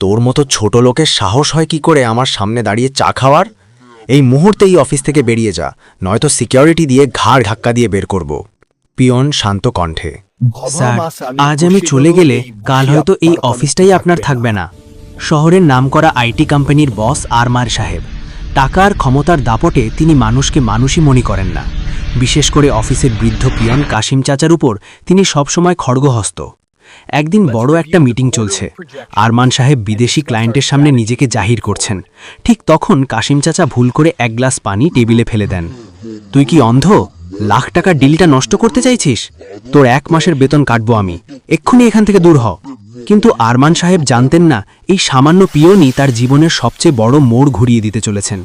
তোর মতো ছোট লোকের সাহস হয় কি করে আমার সামনে দাঁড়িয়ে চা খাওয়ার? এই মুহূর্তে এই অফিস থেকে বেরিয়ে যা, নয়তো সিকিউরিটি দিয়ে ঘাড় ধাক্কা দিয়ে বের করব। পিয়ন শান্ত কণ্ঠে। স্যার, আজ আমি চলে গেলে কাল হয়তো এই অফিসটাই আপনার থাকবে না। শহরের নামকরা আইটি কোম্পানির বস আরমান সাহেব। টাকার ক্ষমতার দাপটে তিনি মানুষকে মানুষই মনে করেন না। বিশেষ করে অফিসের বৃদ্ধ পিয়ন কাশিম চাচার উপর তিনি সবসময় খড়গহস্ত। একদিন বড় একটা মিটিং চলছে। আরমান সাহেব বিদেশি ক্লায়েন্টের সামনে নিজেকে জাহির করছেন। ঠিক তখন কাশিম চাচা ভুল করে এক গ্লাস পানি টেবিলে ফেলে দেন। তুই কি অন্ধ? লাখ টাকার ডিলটা নষ্ট করতে চাইছিস? তোর 1 মাসের বেতন কাটবো আমি। এক্ষুনি এখান থেকে দূর হ। কিন্তু আরমান সাহেব জানতেন না এই সামান্য পিয়নই তার জীবনের সবচেয়ে বড় মোড় ঘুরিয়ে দিতে চলেছেন।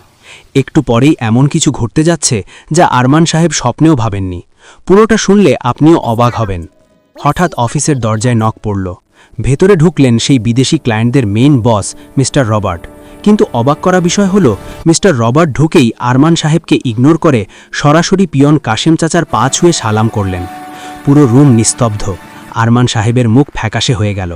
একটু পরেই এমন কিছু ঘটতে যাচ্ছে যা আরমান সাহেব স্বপ্নেও ভাবেননি। পুরোটা শুনলে আপনিও অবাক হবেন। হঠাৎ অফিসের দরজায় নক পড়ল। ভেতরে ঢুকলেন সেই বিদেশি ক্লায়েন্টদের মেইন বস মিস্টার রবার্ট। কিন্তু অবাক করা বিষয় হলো, মিস্টার রবার্ট ঢুকেই আরমান সাহেবকে ইগনোর করে সরাসরি পিয়ন কাশেম চাচার পা ছুঁয়ে সালাম করলেন। পুরো রুম নিস্তব্ধ। আরমান সাহেবের মুখ ফ্যাকাশে হয়ে গেল।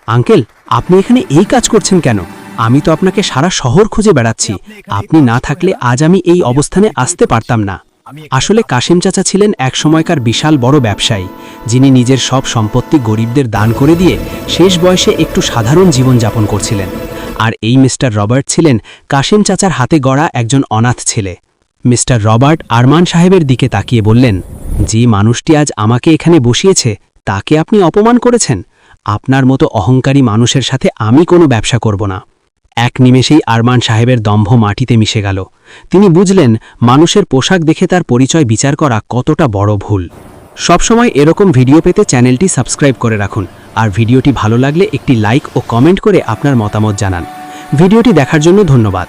আঙ্কেল, আপনি এখানে এই কাজ করছেন কেন? আমি তো আপনাকে সারা শহর খুঁজে বেড়াচ্ছি। আপনি না থাকলে আজ আমি এই অবস্থানে আসতে পারতাম না। আসলে কাশেম চাচা ছিলেন এক সময়কার বিশাল বড় ব্যবসায়ী, যিনি নিজের সব সম্পত্তি গরিবদের দান করে দিয়ে শেষ বয়সে একটু সাধারণ জীবনযাপন করছিলেন। আর এই মিস্টার রবার্ট ছিলেন কাশেম চাচার হাতে গড়া একজন অনাথ ছেলে। মিস্টার রবার্ট আরমান সাহেবের দিকে তাকিয়ে বললেন, যে মানুষটি আজ আমাকে এখানে বসিয়েছে তাকে আপনি অপমান করেছেন। আপনার মতো অহংকারী মানুষের সাথে আমি কোনো ব্যবসা করব না। এক নিমেষেই আরমান সাহেবের দম্ভ মাটিতে মিশে গেল। তিনি বুঝলেন মানুষের পোশাক দেখে তার পরিচয় বিচার করা কতটা বড় ভুল। সবসময় এরকম ভিডিও পেতে চ্যানেলটি সাবস্ক্রাইব করে রাখুন। আর ভিডিওটি ভালো লাগলে একটি লাইক ও কমেন্ট করে আপনার মতামত জানান। ভিডিওটি দেখার জন্য ধন্যবাদ।